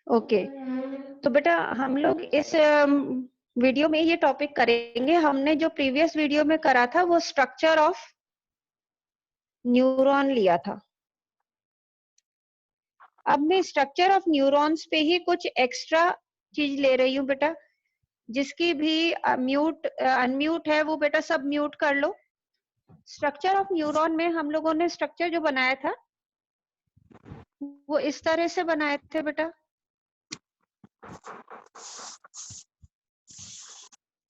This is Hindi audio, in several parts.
ओके, तो बेटा हम लोग इस वीडियो में ये टॉपिक करेंगे। हमने जो प्रीवियस वीडियो में करा था वो स्ट्रक्चर ऑफ न्यूरॉन लिया था। अब मैं स्ट्रक्चर ऑफ न्यूरॉन्स पे ही कुछ एक्स्ट्रा चीज ले रही हूँ बेटा। जिसकी भी म्यूट अनम्यूट है वो बेटा सब म्यूट कर लो। स्ट्रक्चर ऑफ न्यूरॉन में हम लोगों ने स्ट्रक्चर जो बनाया था वो इस तरह से बनाए थे बेटा।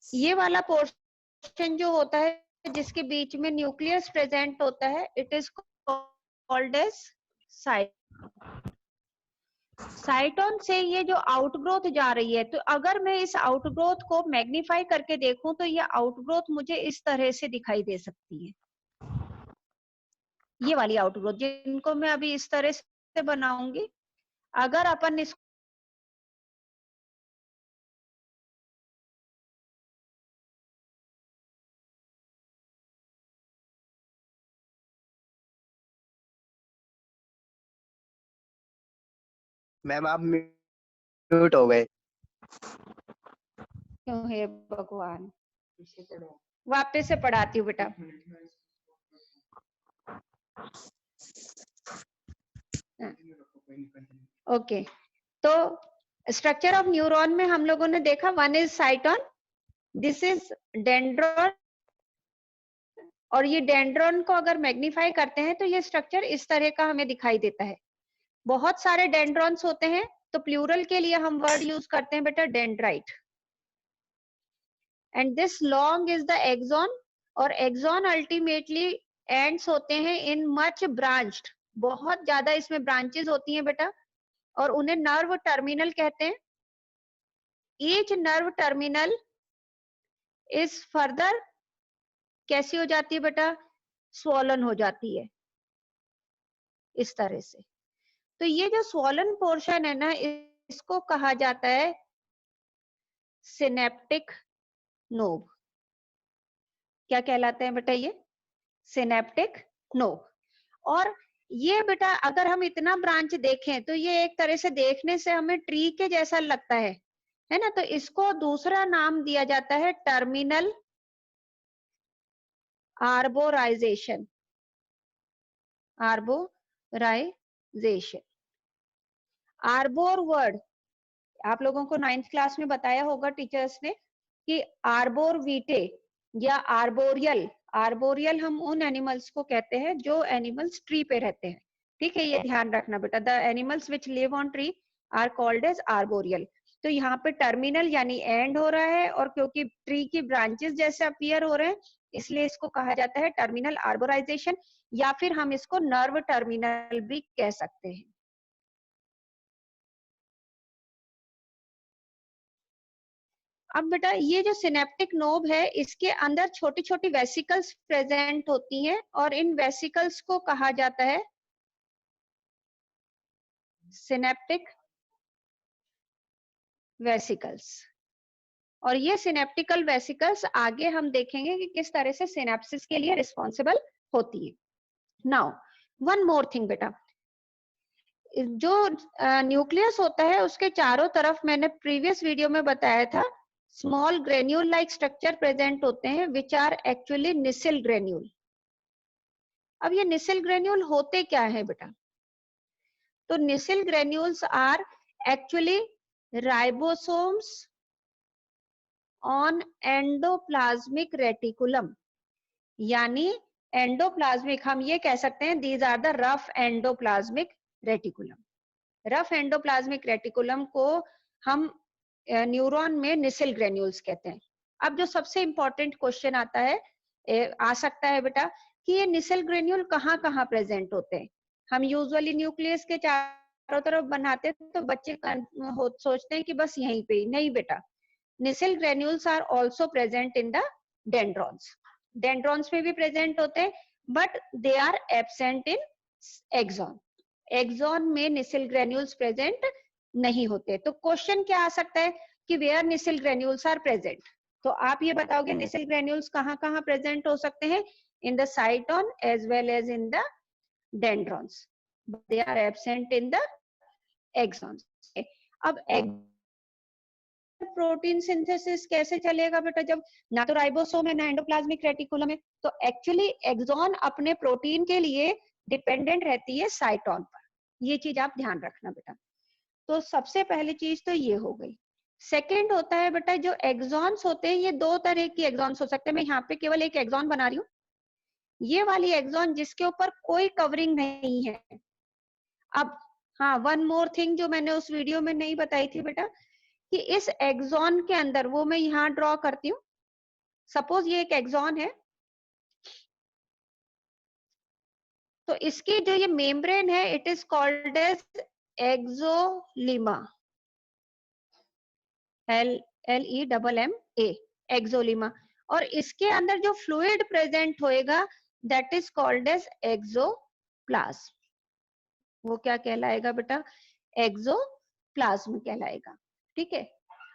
ये वाला पोर्शन जो होता है जिसके बीच में न्यूक्लियस प्रेजेंट होता है, it is called as cyton. Cyton से ये जो आउटग्रोथ जा रही है, तो अगर मैं इस आउटग्रोथ को मैग्नीफाई करके देखूं तो ये आउटग्रोथ मुझे इस तरह से दिखाई दे सकती है। ये वाली आउटग्रोथ जिनको मैं अभी इस तरह से बनाऊंगी, अगर अपन इसको मैम आप म्यूट हो गए। क्यों है भगवान, वापस से पढ़ाती हूँ बेटा। ओके, तो स्ट्रक्चर ऑफ न्यूरॉन में हम लोगों ने देखा, one is साइटोन, this is dendron, और ये डेंड्रॉन को अगर मैग्नीफाई करते हैं तो ये स्ट्रक्चर इस तरह का हमें दिखाई देता है। बहुत सारे डेंड्रॉन्स होते हैं, तो प्लूरल के लिए हम वर्ड यूज करते हैं बेटा dendrite. And this long is the axon, और एक्सॉन अल्टीमेटली एंड्स होते हैं इन मच ब्रांच्ड, बहुत ज्यादा इसमें ब्रांचेस होती हैं बेटा, और उन्हें नर्व टर्मिनल कहते हैं। Each nerve terminal is further कैसी हो जाती है बेटा, स्वॉलन हो जाती है इस तरह से। तो ये जो स्वॉलन पोर्शन है ना, इसको कहा जाता है सिनेप्टिक नोब। क्या कहलाते हैं बेटा ये, सिनेप्टिक नोब। और ये बेटा अगर हम इतना ब्रांच देखें तो ये एक तरह से देखने से हमें ट्री के जैसा लगता है ना। तो इसको दूसरा नाम दिया जाता है टर्मिनल आर्बोराइजेशन। आर्बोराइजेशन, आर्बोर वर्ड आप लोगों को 9th क्लास में बताया होगा टीचर्स ने कि आर्बोर वीटे या आर्बोरियल, आर्बोरियल हम उन एनिमल्स को कहते हैं जो एनिमल्स ट्री पे रहते हैं। ठीक है, ये ध्यान रखना बेटा, the animals which live on tree are called as arboreal. तो यहाँ पे टर्मिनल यानी एंड हो रहा है, और क्योंकि ट्री की ब्रांचेस जैसे अपीयर हो रहे हैं इसलिए इसको कहा जाता है टर्मिनल आर्बोराइजेशन, या फिर हम इसको नर्व टर्मिनल भी कह सकते हैं। अब बेटा ये जो सिनेप्टिक नोब है इसके अंदर छोटी छोटी वेसिकल्स प्रेजेंट होती हैं, और इन वेसिकल्स को कहा जाता है सिनेप्टिक वेसिकल्स। और ये सिनेप्टिकल वेसिकल्स आगे हम देखेंगे कि किस तरह से सिनेप्सिस के लिए रिस्पॉन्सिबल होती है। नाउ वन मोर थिंग बेटा, जो न्यूक्लियस होता है उसके चारों तरफ मैंने प्रीवियस वीडियो में बताया था small granule like structure present होते हैं which are actually Nissl granule. अब ये निसिल ग्रेन्यूल होते क्या है बेटा, तो Nissl granules are actually ribosomes on endoplasmic reticulum, यानी एंडोप्लाज्मिक, हम ये कह सकते हैं these are the rough endoplasmic reticulum. Rough endoplasmic reticulum को हम न्यूरॉन में निसिल ग्रेन्यूल्स कहते हैं। अब जो सबसे इंपॉर्टेंट क्वेश्चन आता है आ सकता है बेटा कि ये निसिल ग्रेन्यूल कहाँ कहाँ प्रेजेंट होते हैं। हम यूजुअली न्यूक्लियस के चारों तरफ बनाते हैं तो बच्चे सोचते हैं कि बस यहीं पे ही, नहीं बेटा, Nissl granules are also present in the dendrons. Dendrons में भी प्रेजेंट होते हैं but they are absent in axon. Axon में निसिल ग्रेन्यूल्स प्रेजेंट नहीं होते। तो क्वेश्चन क्या आ सकता है कि वेयर निसिल ग्रेन्यूल्स आर प्रेजेंट, तो आप ये बताओगे निसिल ग्रेन्यूल्स कहाँ कहाँ प्रेजेंट हो सकते हैं, in the cyton as well as in the dendrons, they are absent in the axons. अब प्रोटीन सिंथेसिस कैसे चलेगा बेटा, जब ना तो राइबोसोम है ना एंडोप्लाज्मिक रेटिकुलम है, तो एक्चुअली एक्सॉन अपने प्रोटीन के लिए डिपेंडेंट रहती है साइटोन पर। ये चीज आप ध्यान रखना बेटा। तो सबसे पहली चीज तो ये हो गई। सेकेंड होता है बेटा, जो एक्सॉन्स होते हैं ये दो तरह की एक्सॉन्स हो सकते हैं। मैं यहाँ पे केवल एक एक्सॉन बना रही हूँ, ये वाली एक्सॉन जिसके ऊपर कोई कवरिंग नहीं है। अब हाँ, वन मोर थिंग जो मैंने उस वीडियो में नहीं बताई थी बेटा, कि इस एक्सॉन के अंदर, वो मैं यहाँ ड्रॉ करती हूँ। सपोज ये एक एक्सॉन है, तो इसकी जो ये मेम्ब्रेन है it is called as axolemma, LEMMA, axolemma. और इसके अंदर जो फ्लूइड प्रेजेंट होएगा that is called as axoplasm. वो क्या कहलाएगा बेटा, एक्सोप्लाज्म कहलाएगा। ठीक है।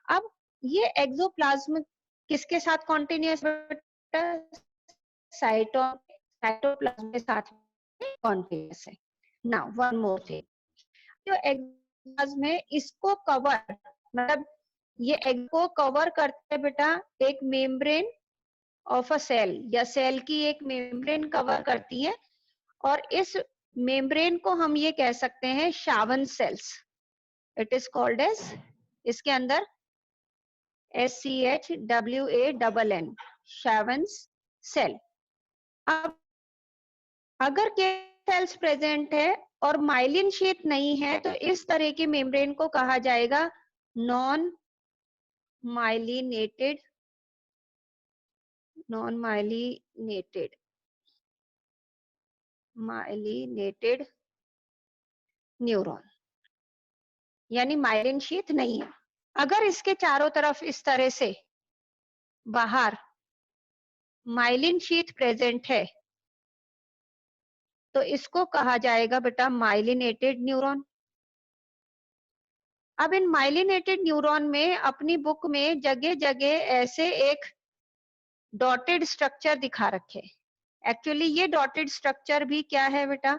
अब ये एक्सोप्लाज्म किसके साथ कॉन्टिन्यूअस बेटा, साइटोप्लाज्म के साथ कॉन्टिन्यूअस है। नाउ वन मोर थिंग, जो एक्सोप्लाज्म है इसको कवर, मतलब ये एग को कवर करते हैं बेटा एक मेम्ब्रेन ऑफ अ सेल, या सेल की एक मेम्ब्रेन कवर करती है। और इस मेम्ब्रेन को हम ये कह सकते हैं Schwann cells. It is called as, इसके अंदर SCHWANN, शावन सेल। अब अगर के सेल्स प्रेजेंट है और माइलिन शीट नहीं है, तो इस तरह की मेम्ब्रेन को कहा जाएगा non myelinated, non myelinated, myelinated neuron, यानी माइलिन शीथ नहीं है। अगर इसके चारों तरफ इस तरह से बाहर माइलिन शीथ प्रेजेंट है, तो इसको कहा जाएगा बेटा माइलिनेटेड न्यूरॉन। अब इन माइलिनेटेड न्यूरॉन में अपनी बुक में जगह जगह ऐसे एक डॉटेड स्ट्रक्चर दिखा रखे। एक्चुअली ये डॉटेड स्ट्रक्चर भी क्या है बेटा,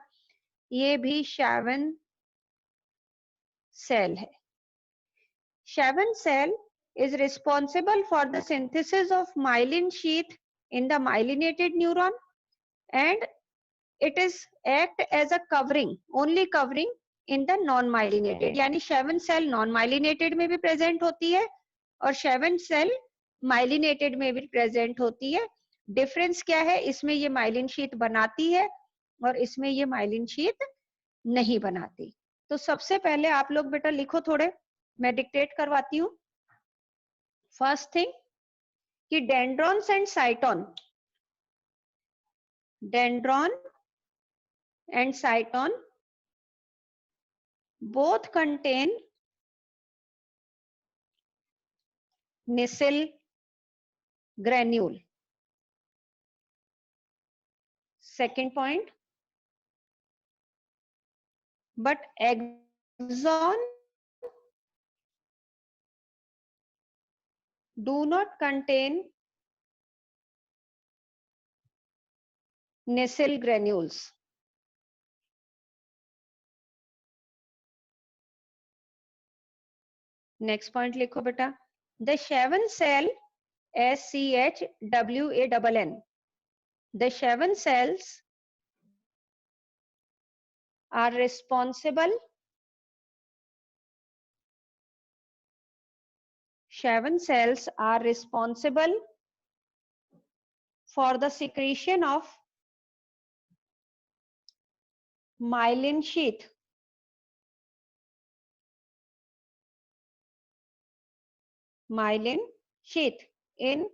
ये भी शावन सेल है। Shavan cell is responsible for the synthesis of myelin sheath in the myelinated neuron, and it is act as a covering, only covering in the non myelinated। यानी शावन cell non myelinated में भी present होती है और शावन cell myelinated में भी present होती है। डिफरेंस क्या है, इसमें ये माइलिन शीथ बनाती है और इसमें ये माइलिन शीथ नहीं बनाती। तो सबसे पहले आप लोग बेटा लिखो थोड़े, मैं डिक्टेट करवाती हूँ। फर्स्ट थिंग कि dendrons and cyton, dendron and cyton both contain Nissl granule। Second point, but axon do not contain Nissl granules। Next point लिखो बेटा, the Schwann cell SCHWANN, the shaven cells are responsible, shaven cells are responsible for the secretion of myelin sheath, myelin sheath in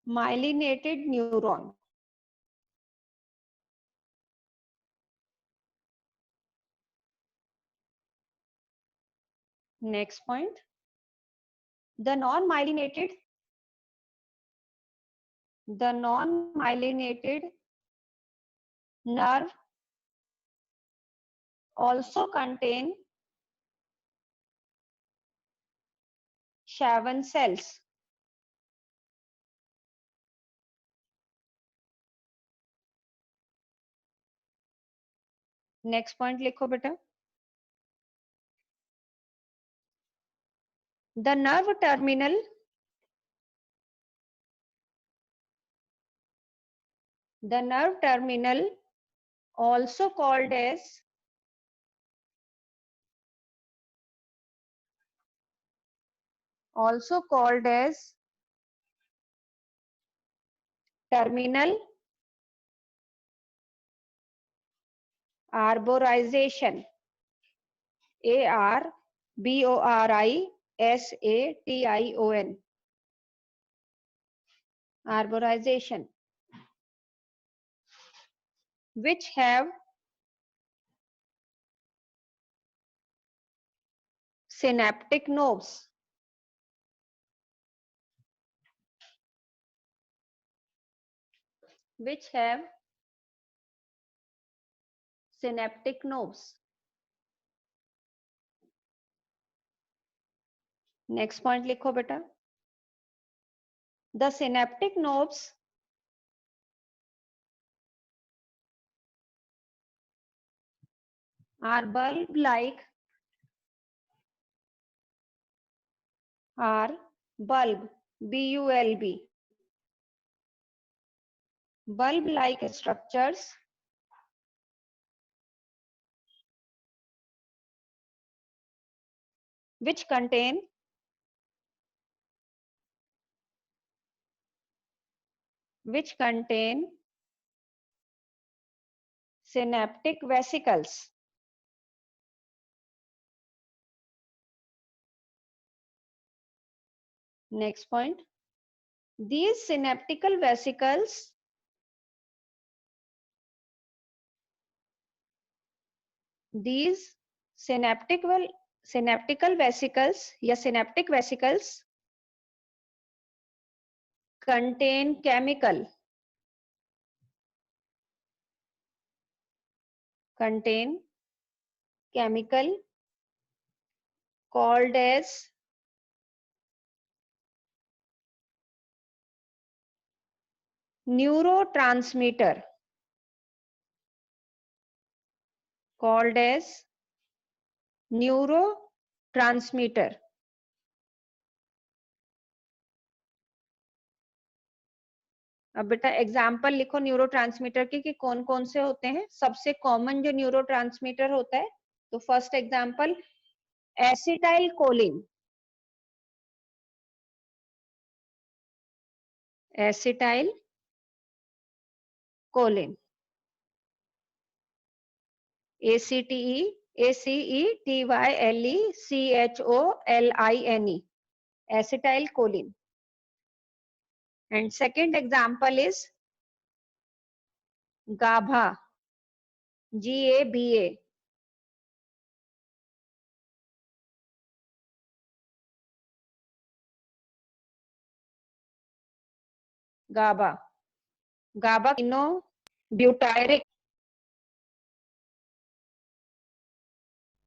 myelinated neuron। Next point, the non-myelinated nerve also contain shaven cells। Next point लिखो बेटा, The nerve terminal also called as terminal arborization, ARBORISATION, arborization, which have synaptic nodes, which have synaptic nobs. Next point लिखो बेटा. The synaptic nobs are bulb-like, are bulb, B-U-L-B, bulb-like structures which contain synaptic vesicles. Next point. These synaptical vesicles synaptical vesicles या synaptic vesicles contain chemical called as neurotransmitter, called as neurotransmitter. अब बेटा एग्जाम्पल लिखो न्यूरोट्रांसमीटर के कि कौन कौन से होते हैं. सबसे कॉमन जो न्यूरोट्रांसमीटर होता है, तो first example acetyl choline, acetyl choline, ACETYLECHOLINE, acetyl choline. And second example is GABA, GABA, GABA,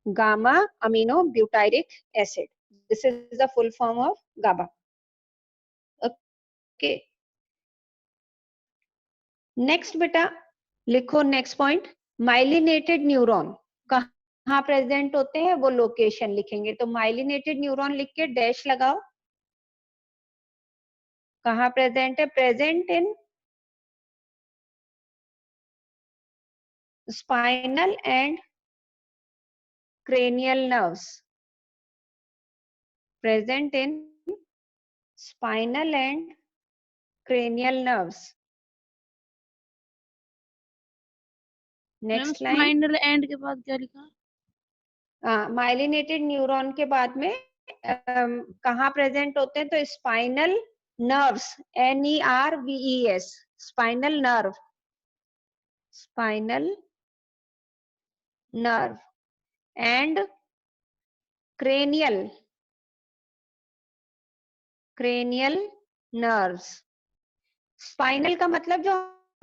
gamma aminobutyric acid. This is the full form of GABA. Okay. Next बेटा लिखो नेक्स्ट पॉइंट. माइलिनेटेड न्यूरॉन कहाँ प्रेजेंट होते हैं वो लोकेशन लिखेंगे. तो माइलिनेटेड न्यूरॉन लिख के डैश लगाओ. कहाँ प्रेजेंट है? Present in spinal and cranial nerves, present in spinal and cranial nerves. Next line. Spinal and के बाद क्या लिखा? माइलिनेटेड न्यूरॉन के बाद में कहाँ प्रेजेंट होते हैं? तो spinal nerves, NERVES, spinal nerve, and cranial nerves. Spinal का मतलब जो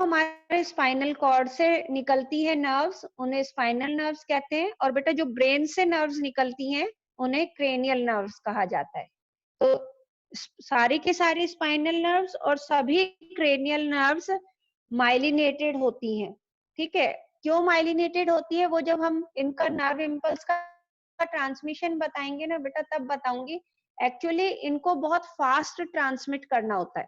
हमारे स्पाइनल कॉर्ड से निकलती है नर्व्स, उन्हें स्पाइनल नर्व्स कहते हैं. और बेटा जो ब्रेन से नर्व्स निकलती हैं उन्हें क्रेनियल नर्व्स कहा जाता है. तो सारी की सारी स्पाइनल नर्व्स और सभी क्रेनियल नर्व्स माइलिनेटेड होती हैं. ठीक है. क्यों माइलिनेटेड होती है वो जब हम इनका नर्व इम्पल्स का ट्रांसमिशन बताएंगे ना बेटा, तब बताऊंगी एक्चुअली इनको बहुत फास्ट ट्रांसमिट करना होता है,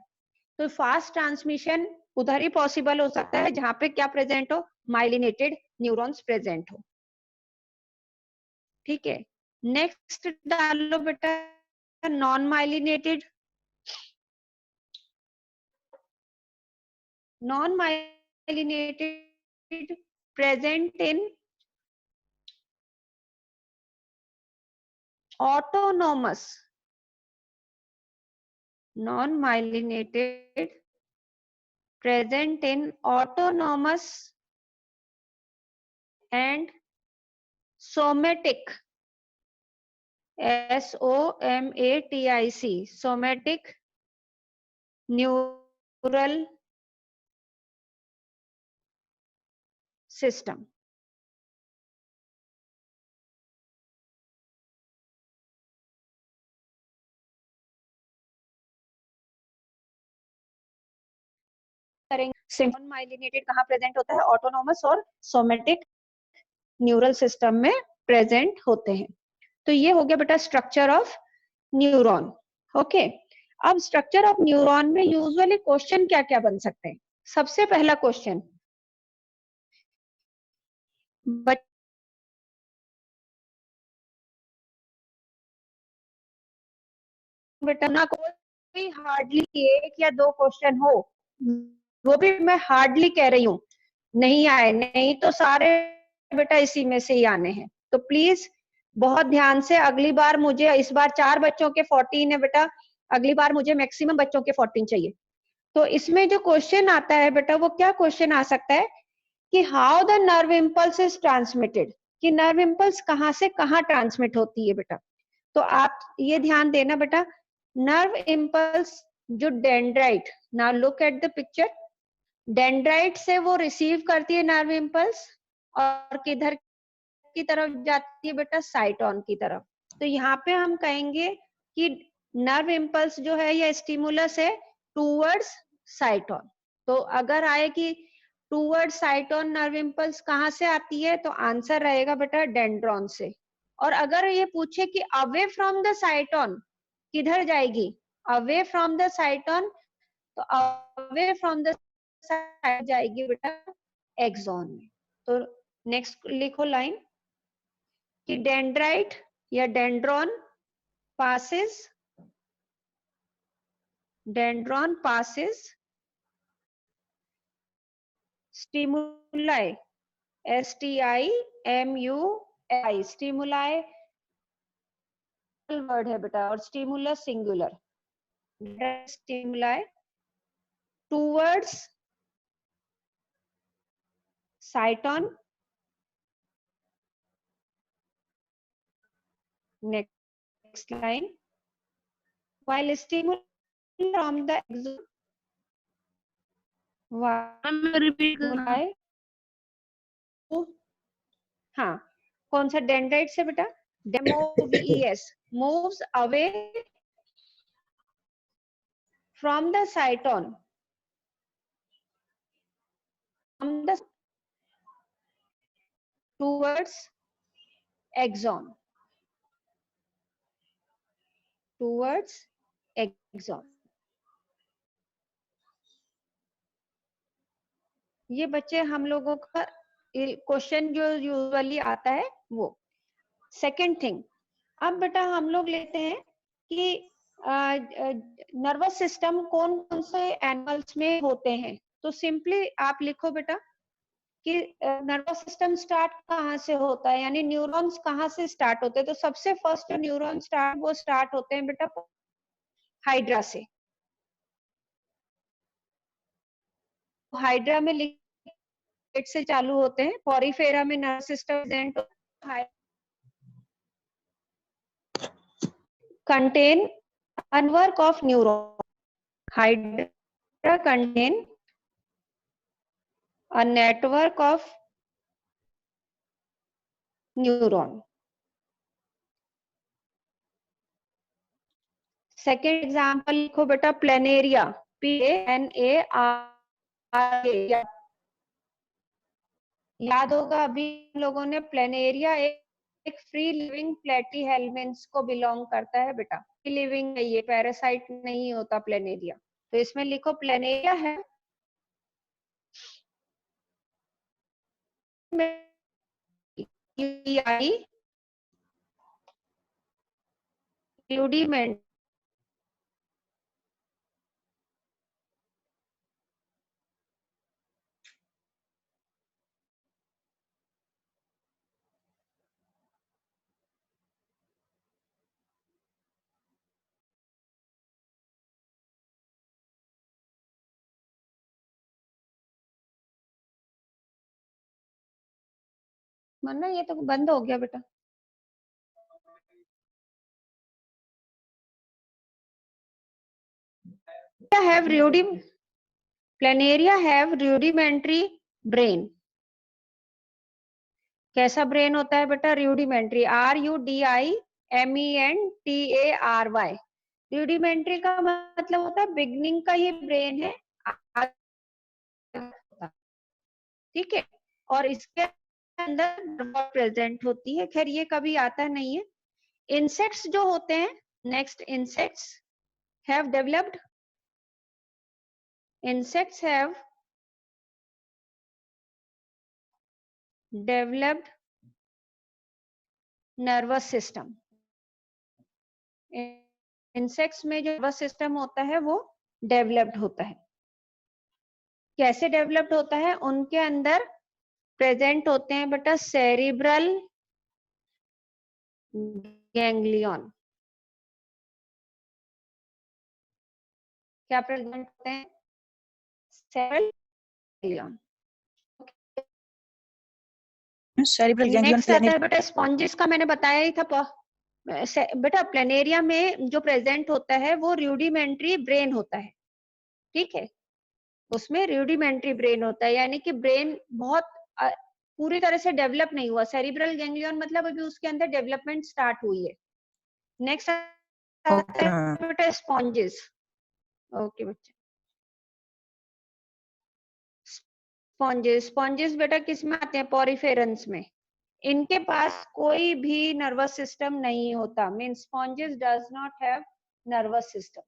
तो फास्ट ट्रांसमिशन उधर ही पॉसिबल हो सकता है जहां पे क्या प्रेजेंट हो, माइलिनेटेड न्यूरॉन्स प्रेजेंट हो। ठीक है, नेक्स्ट डालो बेटा non myelinated. Non myelinated present in autonomous, non-myelinated present in autonomous and somatic, somatic, somatic neural system। करेंगे नॉन माइलिनेटेड कहाँ प्रेजेंट होता है, ऑटोनोमस और सोमेटिक न्यूरल सिस्टम में प्रेजेंट होते हैं। तो ये हो गया बेटा स्ट्रक्चर ऑफ न्यूरॉन। ओके, अब स्ट्रक्चर ऑफ न्यूरॉन में यूजुअली क्वेश्चन क्या क्या बन सकते हैं। सबसे पहला क्वेश्चन, बेटा ना कोई हार्डली एक या दो क्वेश्चन हो, वो भी मैं हार्डली कह रही हूँ, नहीं आए, नहीं तो सारे बेटा इसी में से ही आने हैं। तो प्लीज बहुत ध्यान से, अगली बार मुझे, इस बार 4 बच्चों के 14 है बेटा, अगली बार मुझे मैक्सिमम बच्चों के 14 चाहिए। तो इसमें जो क्वेश्चन आता है बेटा, वो क्या क्वेश्चन आ सकता है कि how the nerve impulse is transmitted, कि नर्व इम्पल्स कहाँ से कहाँ ट्रांसमिट होती है बेटा। तो आप ये ध्यान देना बेटा, नर्व इम्पल्स जो dendrite, now look at the picture, dendrite से वो रिसीव करती है नर्व इम्पल्स और किधर की तरफ जाती है बेटा, साइटोन की तरफ। तो यहाँ पे हम कहेंगे कि नर्व इम्पल्स जो है ये स्टिमुलस है टूवर्ड्स साइटोन। तो अगर आए कि टूवर्ड्स साइटोन नर्व इम्पल्स कहाँ से आती है, तो आंसर रहेगा बेटा डेंड्रॉन से। और अगर ये पूछे कि अवे फ्रॉम द साइटोन किधर जाएगी, अवे फ्रॉम द साइटोन, तो अवे फ्रॉम द साइट जाएगी बेटा एक्सॉन में। तो नेक्स्ट लिखो लाइन कि डेंड्राइट या dendron passes stimuli, STIMULI, stimuli word है बेटा, और stimulus singular, stimuli towards cyton, next line, while stimuli from the axon, हाँ कौन सा डेंड्राइट से बेटा, MOVES moves away from the cyton, from the towards axon, towards axon। ये बच्चे हम लोगों का क्वेश्चन जो यूजुअली आता है वो। सेकंड थिंग, अब बेटा हम लोग लेते हैं कि नर्वस सिस्टम कौन कौन से एनिमल्स में होते हैं। तो सिंपली आप लिखो बेटा कि नर्वस सिस्टम स्टार्ट कहाँ से होता है, यानी न्यूरॉन्स कहाँ से स्टार्ट होते हैं। तो सबसे फर्स्ट जो न्यूरॉन स्टार्ट होते हैं बेटा हाइड्रा से। हाइड्रा में लिक्विड से चालू होते हैं, पॉरीफेरा में nervous system present contain a network of neurons. Hydra contain a network of neuron. Second example लिखो बेटा प्लेनेरिया, PLANARIA। याद होगा अभी लोगों ने, प्लेनेरिया एक फ्री लिविंग प्लेटीहेल्मिन्थ्स को बिलोंग करता है बेटा। लिविंग है, ये पैरासाइट नहीं होता प्लेनेरिया। तो इसमें लिखो प्लेनेरिया है rudimentary वरना ये तो बंद हो गया बेटा। have planaria have rudimentary brain। कैसा ब्रेन होता है बेटा? Rudimentary, RUDIMENTARY। रूडिमेंट्री का मतलब होता है बिगनिंग का ये ब्रेन है, ठीक है। और इसके अंदर प्रेजेंट होती है, खैर ये कभी आता नहीं है। इंसेक्ट्स जो होते हैं, next insects have developed, insects have developed nervous system। Insects में जो नर्वस सिस्टम होता है वो डेवलप्ड होता है। कैसे डेवलप्ड होता है? उनके अंदर प्रेजेंट होते हैं बेटा सेरिब्रल गैंग्लियन। क्या प्रेजेंट होते हैं? Cerebral ganglion. Cerebral ganglion next आता है बेटा स्पॉन्जिस का, मैंने बताया ही था बेटा। प्लेनेरिया में जो प्रेजेंट होता है वो रूडिमेंट्री ब्रेन होता है, ठीक है। उसमें रूडिमेंट्री ब्रेन होता है, यानी कि ब्रेन बहुत पूरी तरह से डेवलप नहीं हुआ। सेरिब्रल गैंग्लियन मतलब अभी उसके अंदर डेवलपमेंट स्टार्ट हुई है। नेक्स्ट बेटा स्पॉन्जिस। ओके बच्चे, स्पॉन्जिस बेटा किस में आते हैं? पॉरीफेरेंस में। इनके पास कोई भी नर्वस सिस्टम नहीं होता, means spongin does not have nervous system.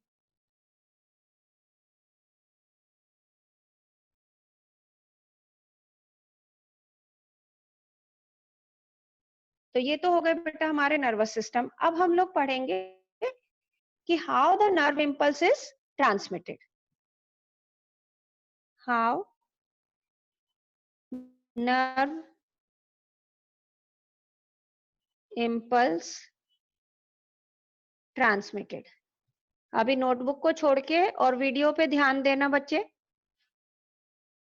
तो ये तो हो गए बेटा हमारे नर्वस सिस्टम। अब हम लोग पढ़ेंगे कि how the nerve impulse is transmitted. How nerve impulse transmitted. अभी नोटबुक को छोड़ के और वीडियो पे ध्यान देना बच्चे।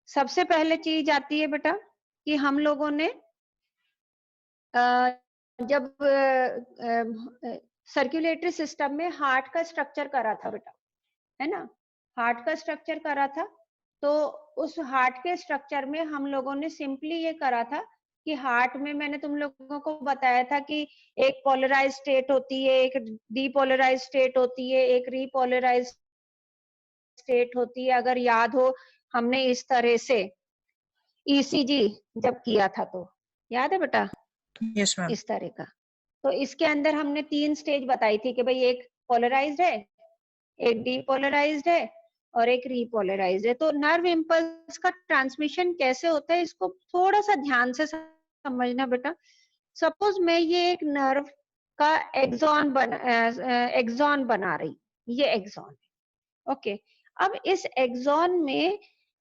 सबसे पहले चीज आती है बेटा कि हम लोगों ने जब सर्कुलेटरी सिस्टम में हार्ट का स्ट्रक्चर करा था बेटा, है ना, हार्ट का स्ट्रक्चर करा था। तो उस हार्ट के स्ट्रक्चर में हम लोगों ने सिंपली ये करा था कि हार्ट में मैंने तुम लोगों को बताया था कि एक पोलराइज स्टेट होती है, एक डीपोलराइज स्टेट होती है, एक रीपोलराइज स्टेट होती है। अगर याद हो, हमने इस तरह से ईसीजी जब किया था तो याद है बेटा? Yes ma'am. इस तरह का। तो इसके अंदर हमने 3 स्टेज बताई थी कि भाई एक पोलराइज्ड है, एक डीपोलराइज्ड है और एक रीपोलराइज्ड है। तो नर्व इम्पल्स का ट्रांसमिशन कैसे होता है इसको थोड़ा सा ध्यान से समझना बेटा। सपोज मैं ये एक नर्व का एक्सॉन बना रही, ये एक्सॉन है, ओके। अब इस एक्सॉन में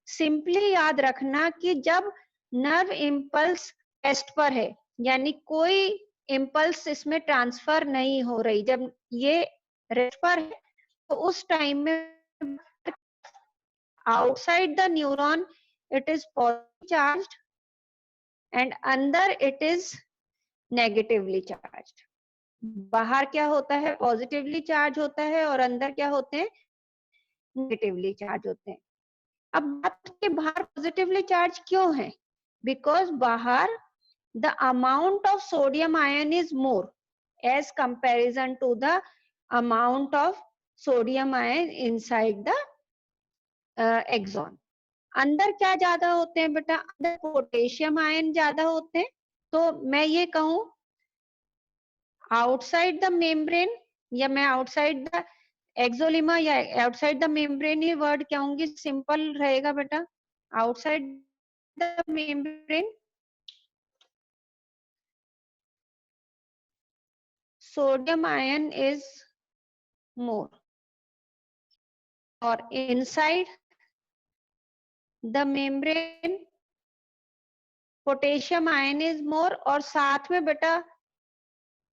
सिंपली याद रखना कि जब नर्व इम्पल्स टेस्ट पर है, यानी कोई इम्पल्स इसमें ट्रांसफर नहीं हो रही, जब ये रेस्ट पर है तो उस टाइम में outside the neuron it is positively charged and under it is negatively charged। बाहर क्या होता है? पॉजिटिवली चार्ज होता है और अंदर क्या होते हैं? नेगेटिवली चार्ज होते हैं। अब बात के बाहर पॉजिटिवली चार्ज क्यों है? बिकॉज बाहर the amount of sodium ion is more as comparison to the amount of sodium ion inside the axon. अंदर क्या ज्यादा होते हैं बेटा? अंदर पोटेशियम आयन ज्यादा होते हैं। तो मैं ये कहूं आउटसाइड द मेम्ब्रेन या मैं आउटसाइड द एक्सोलिमा या आउटसाइड द मेम्ब्रेन ही वर्ड कहूंगी, सिंपल रहेगा बेटा, outside the membrane sodium ion is more और inside the membrane potassium ion is more, और साथ में बेटा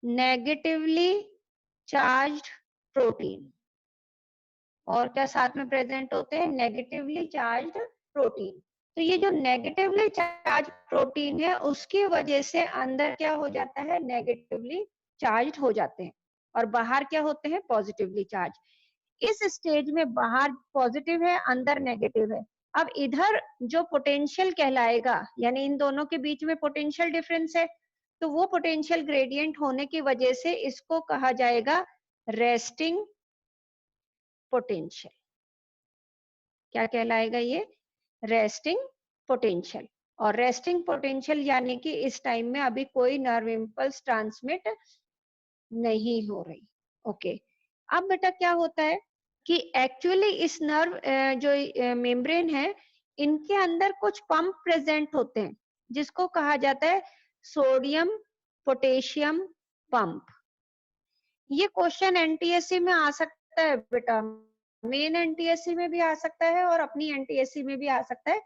नेगेटिवली चार्ज्ड प्रोटीन, और क्या साथ में प्रेजेंट होते हैं, नेगेटिवली चार्ज्ड प्रोटीन। तो ये जो नेगेटिवली चार्ज प्रोटीन है उसकी वजह से अंदर क्या हो जाता है, नेगेटिवली चार्ज्ड हो जाते हैं, और बाहर क्या होते हैं, पॉजिटिवली चार्ज। इस स्टेज में बाहर पॉजिटिव है, अंदर नेगेटिव है। अब इधर जो पोटेंशियल कहलाएगा, यानी इन दोनों के बीच में पोटेंशियल डिफरेंस है, तो वो पोटेंशियल ग्रेडियंट होने की वजह से इसको कहा जाएगा रेस्टिंग पोटेंशियल। क्या कहलाएगा ये, रेस्टिंग पोटेंशियल। और रेस्टिंग पोटेंशियल यानी कि इस टाइम में अभी कोई नर्व इम्पल्स ट्रांसमिट नहीं हो रही। ओके, अब बेटा क्या होता है कि एक्चुअली इस नर्व जो मेम्ब्रेन है, इनके अंदर कुछ पंप प्रेजेंट होते हैं जिसको कहा जाता है सोडियम पोटेशियम पंप। ये क्वेश्चन एनटीएससी में आ सकता है बेटा, मेन एनटीएससी में भी आ सकता है और अपनी एनटीएससी में भी आ सकता है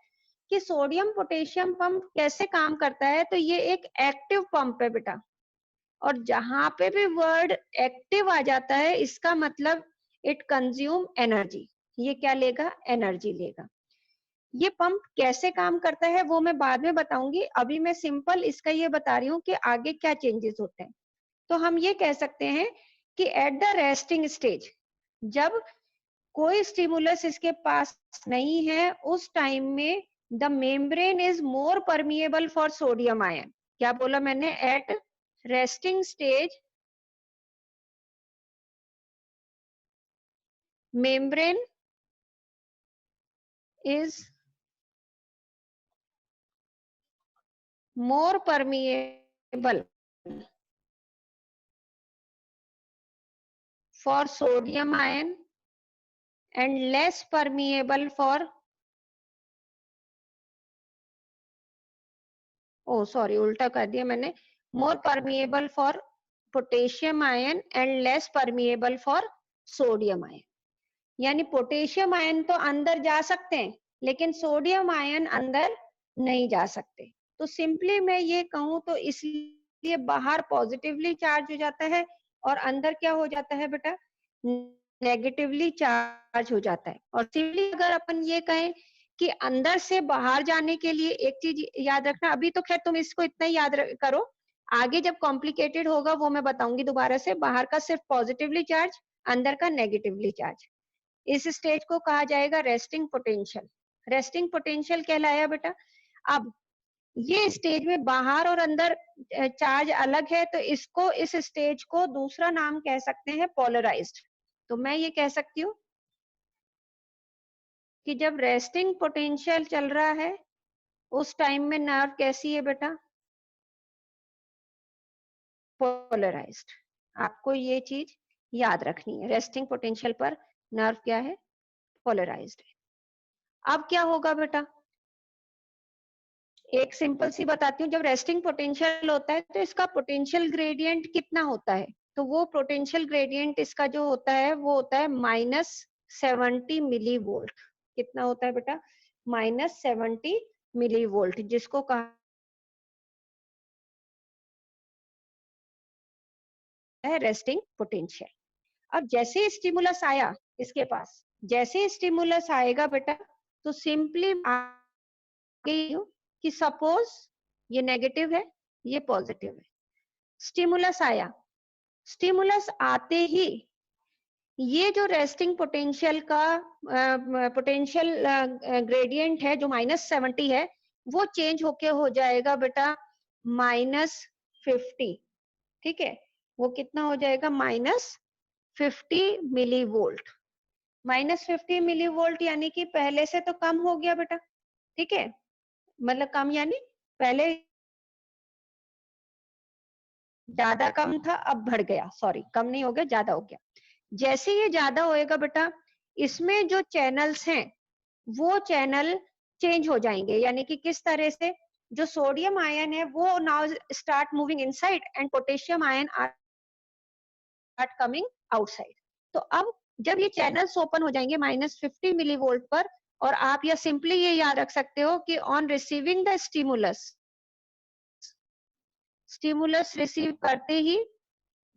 कि सोडियम पोटेशियम पंप कैसे काम करता है। तो ये एक एक्टिव पंप है बेटा, और जहां पे भी वर्ड एक्टिव आ जाता है इसका मतलब इट कंज्यूम एनर्जी। ये क्या लेगा, एनर्जी लेगा। ये पंप कैसे काम करता है वो मैं बाद में बताऊंगी, अभी मैं सिंपल इसका ये बता रही हूँ कि आगे क्या चेंजेस होते हैं। तो हम ये कह सकते हैं कि एट द रेस्टिंग स्टेज, जब कोई स्टिमुलस इसके पास नहीं है, उस टाइम में the membrane is more permeable for sodium ion. क्या बोला मैंने, at resting stage membrane is more permeable for sodium ion and less permeable for, oh sorry उल्टा कर दिया मैंने, more permeable for potassium ion and less permeable for sodium ion। यानी पोटेशियम आयन तो अंदर जा सकते हैं लेकिन सोडियम आयन अंदर नहीं जा सकते। तो सिंपली मैं ये कहूं तो इसलिए बाहर पॉजिटिवली चार्ज हो जाता है और अंदर क्या हो जाता है बेटा, नेगेटिवली चार्ज हो जाता है। और सिंपली अगर अपन ये कहें कि अंदर से बाहर जाने के लिए एक चीज याद रखना, अभी तो खैर तुम इसको इतना ही याद करो, आगे जब कॉम्प्लिकेटेड होगा वो मैं बताऊंगी दोबारा से। बाहर का सिर्फ पॉजिटिवली चार्ज, अंदर का नेगेटिवली चार्ज। इस स्टेज को कहा जाएगा रेस्टिंग पोटेंशियल। रेस्टिंग पोटेंशियल कहलाया बेटा। अब ये स्टेज में बाहर और अंदर चार्ज अलग है, तो इसको, इस स्टेज को दूसरा नाम कह सकते हैं पोलराइज्ड। तो मैं ये कह सकती हूँ कि जब रेस्टिंग पोटेंशियल चल रहा है उस टाइम में नर्व कैसी है बेटा, पोलराइज्ड। आपको ये चीज याद रखनी है, रेस्टिंग पोटेंशियल पर नर्व क्या है, पोलराइज्ड है। अब क्या होगा बेटा, एक सिंपल सी बताती हूँ। जब रेस्टिंग पोटेंशियल होता है तो इसका पोटेंशियल ग्रेडियंट कितना होता है, तो वो पोटेंशियल ग्रेडियंट इसका जो होता है वो होता है -70 मिली वोल्ट। कितना होता है बेटा, -70 मिली वोल्ट, जिसको कहा है रेस्टिंग पोटेंशियल। अब जैसे स्टिमुलस आया इसके पास, जैसे स्टिमुलस आएगा बेटा, तो सिंपली कि सपोज ये नेगेटिव है, ये पॉजिटिव है। स्टिमुलस आया, स्टिमुलस आते ही ये जो रेस्टिंग पोटेंशियल का पोटेंशियल ग्रेडियंट है जो -70 है, वो चेंज होके हो जाएगा बेटा -50। ठीक है, वो कितना हो जाएगा, -50 मिली वोल्ट। -50 मिली वोल्ट यानी कि पहले से तो कम हो गया बेटा। ठीक है, मतलब कम यानी पहले ज्यादा कम था, अब बढ़ गया, सॉरी कम नहीं हो गया, ज्यादा हो गया। जैसे ये ज्यादा होएगा बेटा, इसमें जो चैनल्स हैं वो चैनल चेंज हो जाएंगे, यानी कि किस तरह से, जो सोडियम आयन है वो now start moving inside and potassium ion are coming outside. तो अब जब ये चैनल्स ओपन हो जाएंगे -50 मिली वोल्ट पर, और आप या सिंपली ये याद रख सकते हो कि on receiving the stimulus receive करते ही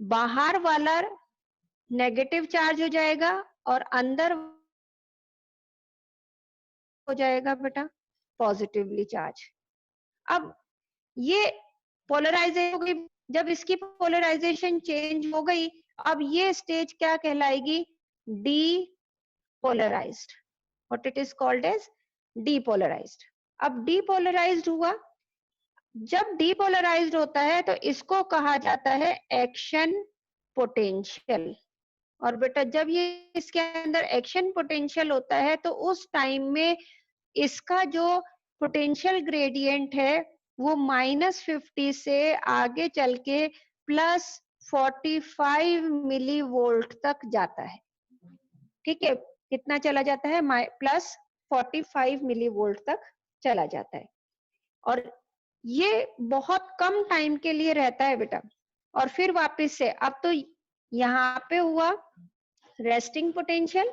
बाहर वाला नेगेटिव चार्ज हो जाएगा और अंदर हो जाएगा बेटा पॉजिटिवली चार्ज। अब ये पोलराइजेशन हो गई, जब इसकी पोलराइजेशन चेंज हो गई, अब ये स्टेज क्या कहलाएगी, depolarised, what it is called as depolarised. अब डीपोलराइज्ड हुआ, जब डीपोलराइज्ड होता है तो इसको कहा जाता है एक्शन पोटेंशियल। और बेटा जब ये इसके अंदर एक्शन पोटेंशियल होता है तो उस टाइम में इसका जो पोटेंशियल ग्रेडियंट है वो -50 से आगे चल के +45 मिली वोल्ट तक जाता है। ठीक है, कितना चला जाता है, +45 मिली वोल्ट तक चला जाता है। और ये बहुत कम टाइम के लिए रहता है बेटा, और फिर वापस से, अब तो यहाँ पे हुआ रेस्टिंग पोटेंशियल,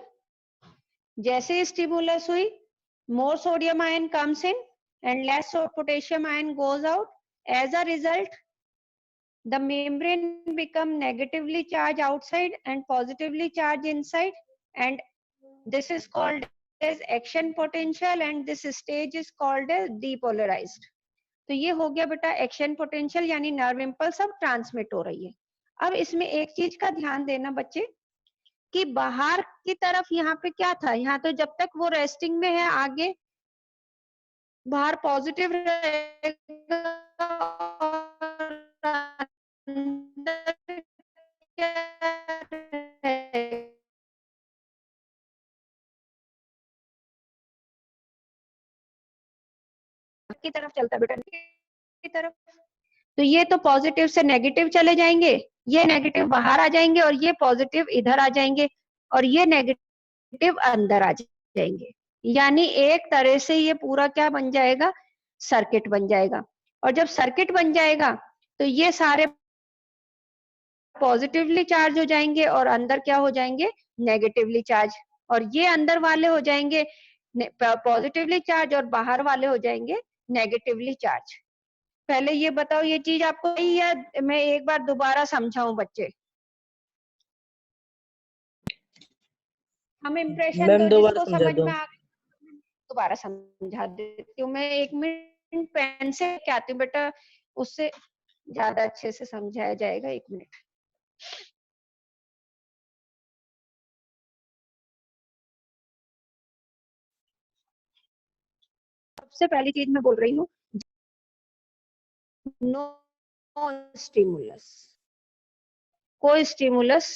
जैसे स्टिमुलस हुई more sodium ion comes in and less potassium ion goes out. As a result, the membrane become negatively charged outside and positively charged inside, and this is called as action potential and this stage is called as depolarized. तो ये हो गया बेटा एक्शन पोटेंशियल, यानी नर्व इंपल्स अब ट्रांसमिट हो रही है। अब इसमें एक चीज का ध्यान देना बच्चे कि बाहर की तरफ यहाँ पे क्या था, यहाँ तो जब तक वो रेस्टिंग में है आगे बाहर पॉजिटिव रहेगा और अंदर क्या रहेगा, की तरफ चलता बेटा की तरफ। तो ये तो पॉजिटिव से नेगेटिव चले जाएंगे, ये नेगेटिव बाहर आ जाएंगे और ये पॉजिटिव इधर आ जाएंगे और ये नेगेटिव अंदर आ जाएंगे, यानी एक तरह से ये पूरा क्या बन जाएगा, सर्किट बन जाएगा। और जब सर्किट बन जाएगा तो ये सारे पॉजिटिवली चार्ज हो जाएंगे और अंदर क्या हो जाएंगे, नेगेटिवली चार्ज, और ये अंदर वाले हो जाएंगे पॉजिटिवली चार्ज और बाहर वाले हो जाएंगे नेगेटिवली चार्ज। पहले ये बताओ ये चीज आपको सही है, मैं एक बार दोबारा समझाऊं बच्चे, हम इम्प्रेशन मैम दो दोबारा जिसको समझा समझ दो। में आ, दोबारा समझा देती हूँ मैं, 1 मिनट पेन से क्या आती हूँ बेटा, उससे ज्यादा अच्छे से समझाया जाएगा। 1 मिनट। सबसे पहली चीज मैं बोल रही हूँ, नो स्टिमुलस, कोई स्टिमुलस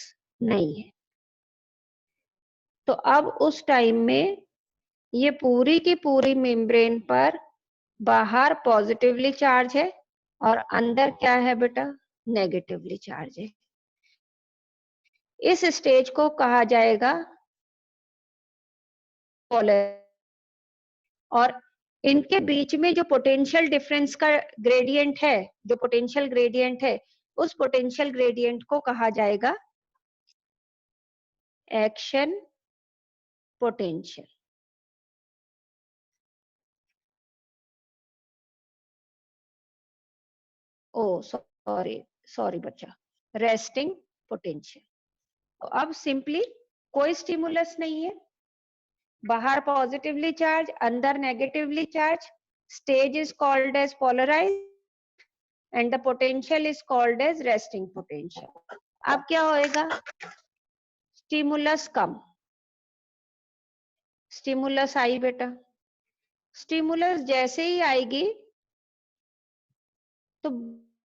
नहीं है। तो अब उस टाइम में ये पूरी की पूरी मेम्ब्रेन पर बाहर पॉजिटिवली चार्ज है और अंदर क्या है बेटा, नेगेटिवली चार्ज है। इस स्टेज को कहा जाएगा पोलर, और इनके बीच में जो पोटेंशियल डिफरेंस का ग्रेडियंट है, जो पोटेंशियल ग्रेडियंट है, उस पोटेंशियल ग्रेडियंट को कहा जाएगा action potential. Oh sorry sorry बच्चा, रेस्टिंग पोटेंशियल। तो अब सिंपली कोई स्टिमुलस नहीं है, बाहर पॉजिटिवली चार्ज, अंदर negatively charge, stage is called as polarized and the potential is called as resting potential. अब क्या होएगा, स्टिमुलस कम, स्टिमुलस आई बेटा, स्टिमुलस जैसे ही आएगी तो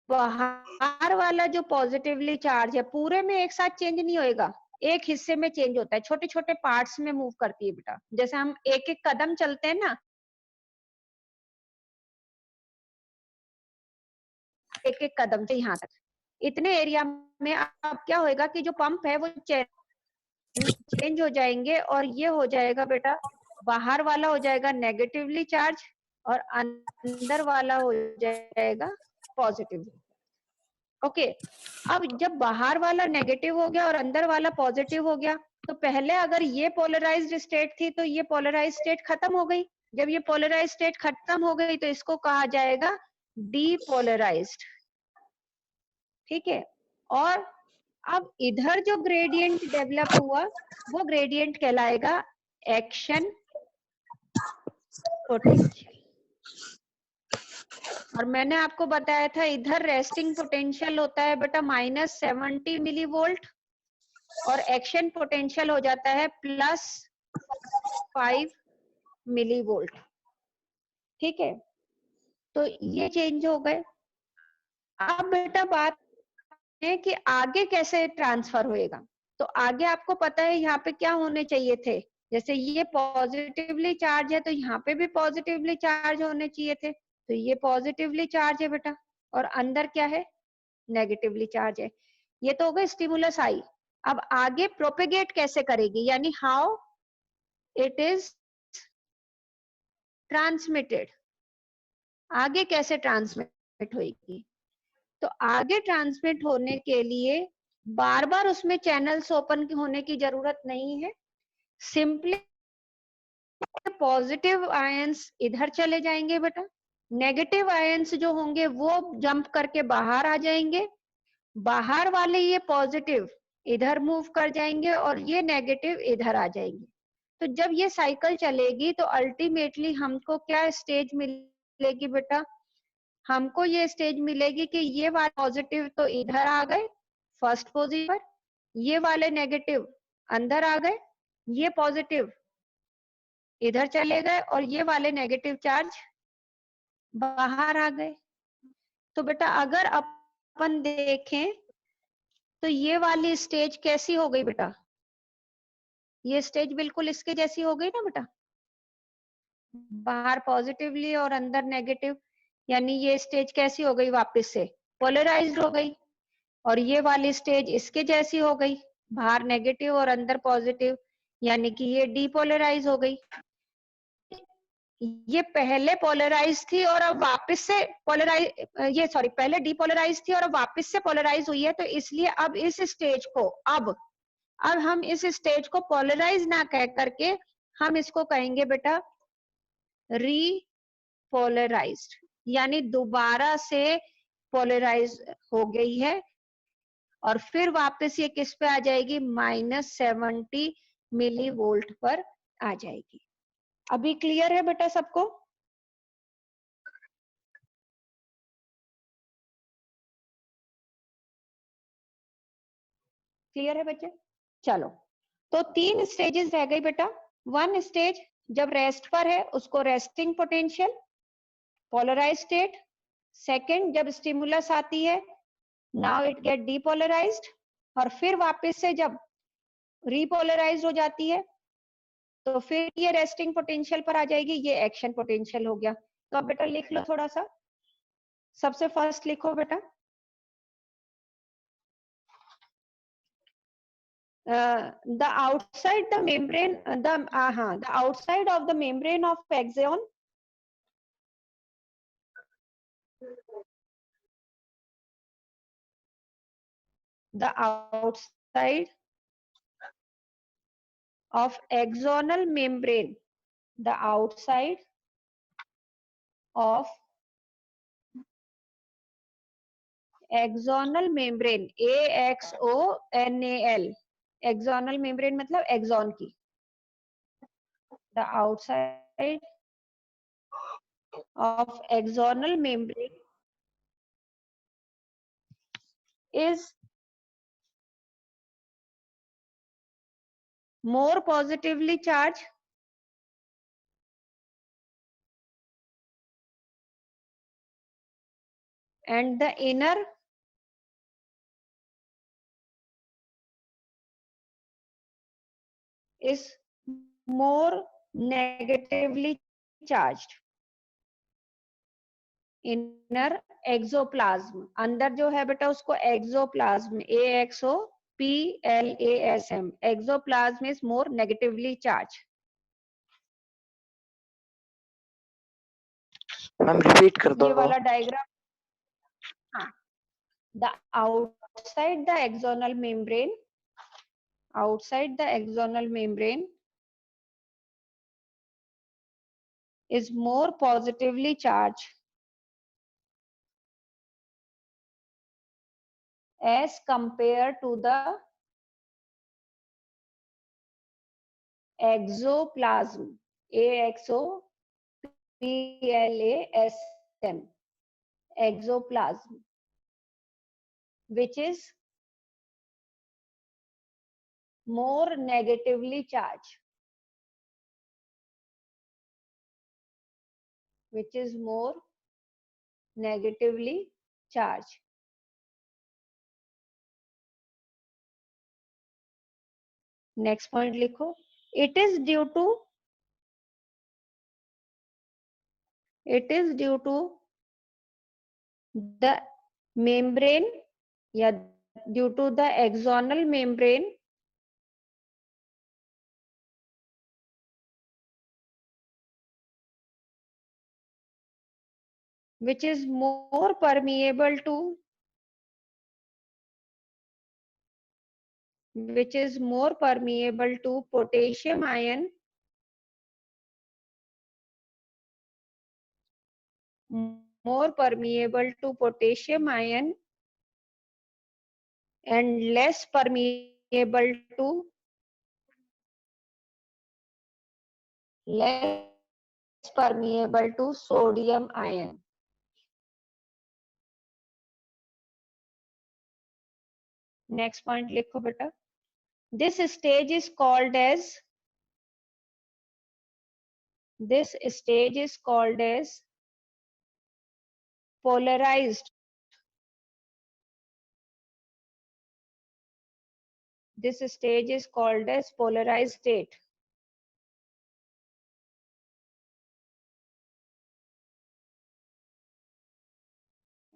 बाहर वाला जो पॉजिटिवली चार्ज है पूरे में एक साथ चेंज नहीं होएगा, एक हिस्से में चेंज होता है, छोटे छोटे पार्ट्स में मूव करती है बेटा। जैसे हम एक एक कदम चलते हैं ना, एक एक कदम से यहाँ तक, इतने एरिया में अब क्या होएगा कि जो पंप है वो चेंज हो जाएंगे और ये हो जाएगा बेटा, बाहर वाला हो जाएगा नेगेटिवली चार्ज और अंदर वाला हो जाएगा पॉजिटिव। ओके, अब जब बाहर वाला नेगेटिव हो गया और अंदर वाला पॉजिटिव हो गया, तो पहले अगर ये पोलराइज्ड स्टेट थी तो ये पोलराइज्ड स्टेट खत्म हो गई। जब ये पोलराइज्ड स्टेट खत्म हो गई तो इसको कहा जाएगा डीपोलराइज्ड। ठीक है, और अब इधर जो ग्रेडियंट डेवलप हुआ वो ग्रेडियंट कहलाएगा एक्शन पोटेंशियल। और मैंने आपको बताया था इधर रेस्टिंग पोटेंशियल होता है बेटा -70 मिली वोल्ट और एक्शन पोटेंशियल हो जाता है +5 मिली वोल्ट। ठीक है, तो ये चेंज हो गए। अब बेटा बात है कि आगे कैसे ट्रांसफर होएगा। तो आगे आपको पता है यहाँ पे क्या होने चाहिए थे, जैसे ये पॉजिटिवली चार्ज है तो यहाँ पे भी पॉजिटिवली चार्ज होने चाहिए थे, तो ये पॉजिटिवली चार्ज है बेटा और अंदर क्या है, नेगेटिवली चार्ज है। ये तो हो गया स्टिमुलस आई। अब आगे प्रोपेगेट कैसे करेगी, यानी हाउ इट इज ट्रांसमिटेड, आगे कैसे ट्रांसमिट होगी। तो आगे ट्रांसमिट होने के लिए बार बार उसमें चैनल्स ओपन होने की जरूरत नहीं है, सिंपली पॉजिटिव आयंस इधर चले जाएंगे बेटा, नेगेटिव आयंस जो होंगे वो जंप करके बाहर आ जाएंगे, बाहर वाले ये पॉजिटिव इधर मूव कर जाएंगे और ये नेगेटिव इधर आ जाएंगे। तो जब ये साइकिल चलेगी तो अल्टीमेटली हमको क्या स्टेज मिलेगी बेटा, हमको ये स्टेज मिलेगी कि ये वाले पॉजिटिव तो इधर आ गए फर्स्ट पोजीशन पर, ये वाले नेगेटिव अंदर आ गए, ये पॉजिटिव इधर चले गए और ये वाले नेगेटिव चार्ज बाहर आ गए। तो बेटा अगर अपन देखें तो ये वाली स्टेज कैसी हो गई बेटा, ये स्टेज बिल्कुल इसके जैसी हो गई ना बेटा, बाहर पॉजिटिवली और अंदर नेगेटिव, यानी ये स्टेज कैसी हो गई, वापस से पोलराइज्ड हो गई। और ये वाली स्टेज इसके जैसी हो गई, बाहर नेगेटिव और अंदर पॉजिटिव, यानी कि ये डीपोलराइज हो गई। ये पहले पोलराइज थी और अब वापस से पोलराइज, ये सॉरी पहले डीपोलराइज थी और अब वापस से पोलराइज हुई है, तो इसलिए अब इस स्टेज को अब हम इस स्टेज को पोलराइज ना कह करके हम इसको कहेंगे बेटा रीपोलराइज्ड, यानी दोबारा से पोलराइज हो गई है और फिर वापस ये किस पे आ जाएगी, -70 मिली वोल्ट पर आ जाएगी। अभी क्लियर है बेटा सबको? क्लियर है बच्चे? चलो, तो 3 स्टेजेस रह गई बेटा। 1 स्टेज जब रेस्ट पर है उसको resting potential polarize state, second जब स्टिमुलस आती है नाउ इट गेट डीपोलराइज्ड, और फिर वापस से जब रीपोलराइज हो जाती है तो फिर ये रेस्टिंग पोटेंशियल पर आ जाएगी, ये एक्शन पोटेंशियल हो गया। तो अब बेटा लिख लो थोड़ा सा, सबसे फर्स्ट लिखो बेटा the outside the membrane the outside of the membrane of axon the outside of axonal membrane, the outside of axonal membrane, AXONAL, axonal membrane मतलब एक्सॉन की, the outside of axonal membrane is more positively charged and the inner is more negatively charged. Inner axoplasm, अंदर जो है बेटा उसको axoplasm, AXOPLASM, axoplasm is more negatively charge. Ma'am repeat कर दो. ये वाला डायग्राम, हाँ, the outside the axonal membrane, outside the axonal membrane is more positively charged as compared to the exoplasm, AXOPLASM, exoplasm, which is more negatively charged, which is more negatively charged. Next point लिखो. It is due to the membrane, या due to the axonal membrane which is more permeable to potassium ion, and less permeable to sodium ion. Next point लिखो बेटा. This stage is called as polarized. This stage is called as polarized state.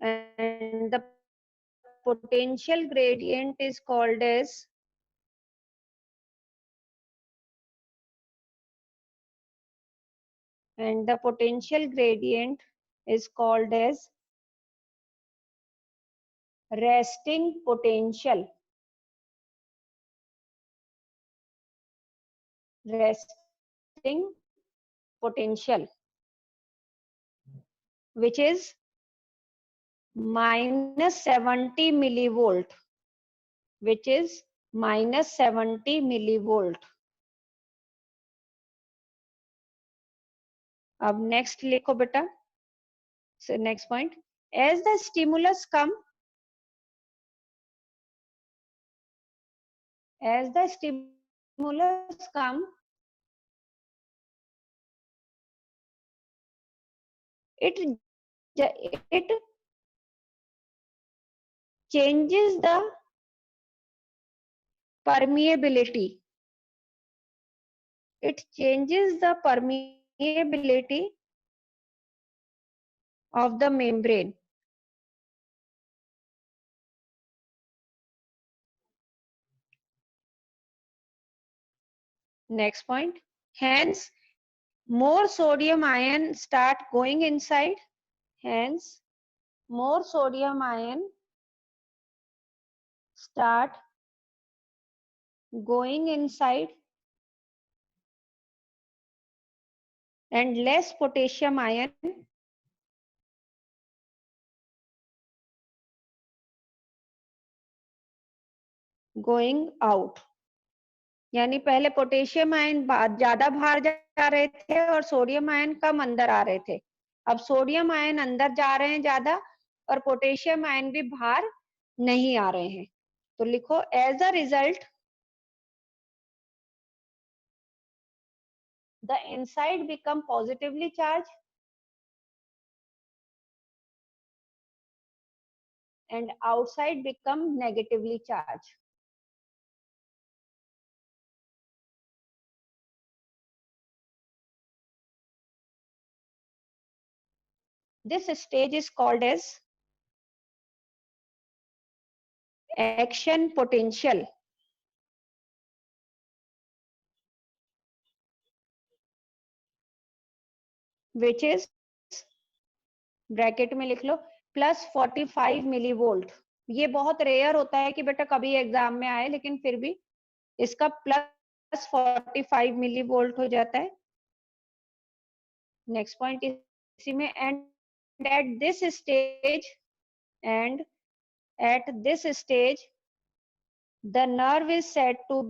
And the potential gradient is called as resting potential. Resting potential, which is minus 70 millivolt, which is minus 70 millivolt. अब next लिखो बेटा. So next point, as the stimulus come, it changes the permeability. It changes the permeability of the membrane. Next point, hence more sodium ion start going inside. Hence more sodium ion start going inside and less potassium ion going out. यानी पहले पोटेशियम आयन ज्यादा बाहर जा रहे थे और सोडियम आयन कम अंदर आ रहे थे. अब सोडियम आयन अंदर जा रहे हैं ज्यादा और पोटेशियम आयन भी बाहर नहीं आ रहे हैं. तो लिखो as a result the inside become positively charged and outside become negatively charged. This stage is called as action potential, which is bracket में लिख लो +45 मिलीवोल्ट। ये बहुत रेयर होता है कि बेटा कभी एग्जाम में आए, लेकिन फिर भी इसका +45 मिलीवोल्ट हो जाता है। नेक्स्ट पॉइंट इसी में, and at this stage the nerve is said to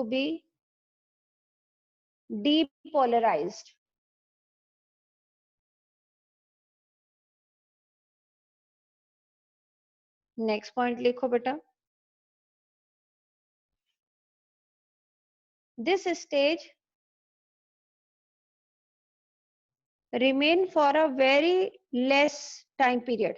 be depolarized. Next point लिखो बेटा, this stage remain for a very less time period.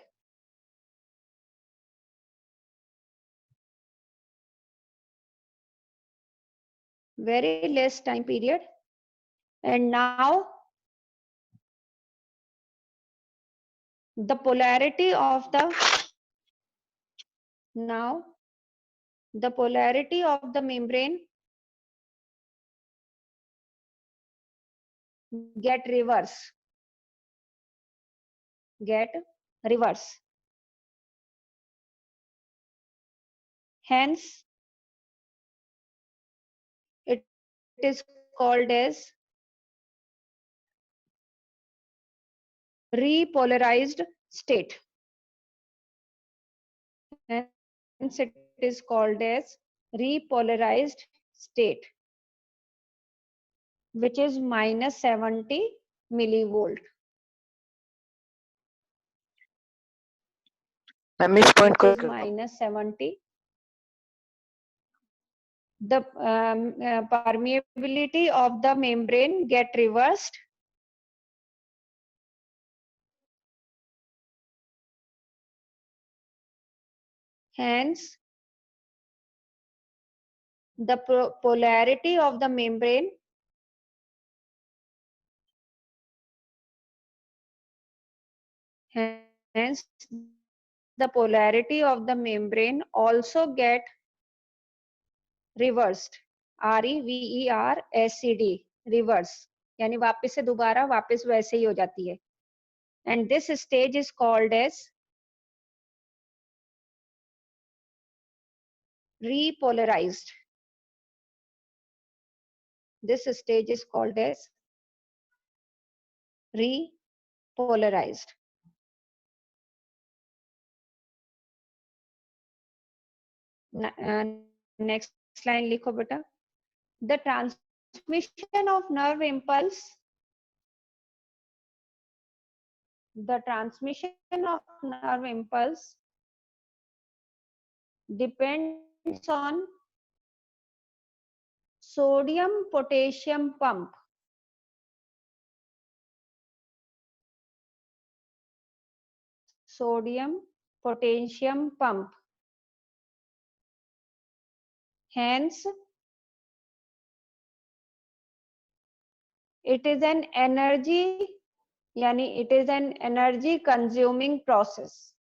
Very less time period. And now the polarity of the membrane get reverse. Hence, it is called as repolarized state. Hence, it is called as repolarized state, which is -70 millivolt. Ma'am इस पॉइंट को -70. The permeability of the membrane get reversed. Hence, the polarity of the membrane also get reversed. REVERSED, reverse, यानी वापस से दोबारा वापस वैसे ही हो जाती है. And this stage is called as repolarized. This stage is called as repolarized. Next line लिखो बेटा. The transmission of nerve impulse. The transmission of nerve impulse depends on sodium-potassium pump. Sodium-potassium pump. Hence, it is an energy, यानी it is an energy consuming process.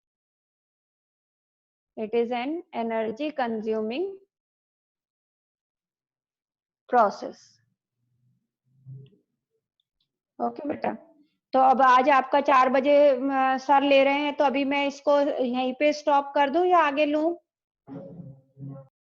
It is an energy consuming process. Okay बेटा, तो अब आज आपका 4 बजे सर ले रहे हैं, तो अभी मैं इसको यहीं पे स्टॉप कर दूं या आगे लूं?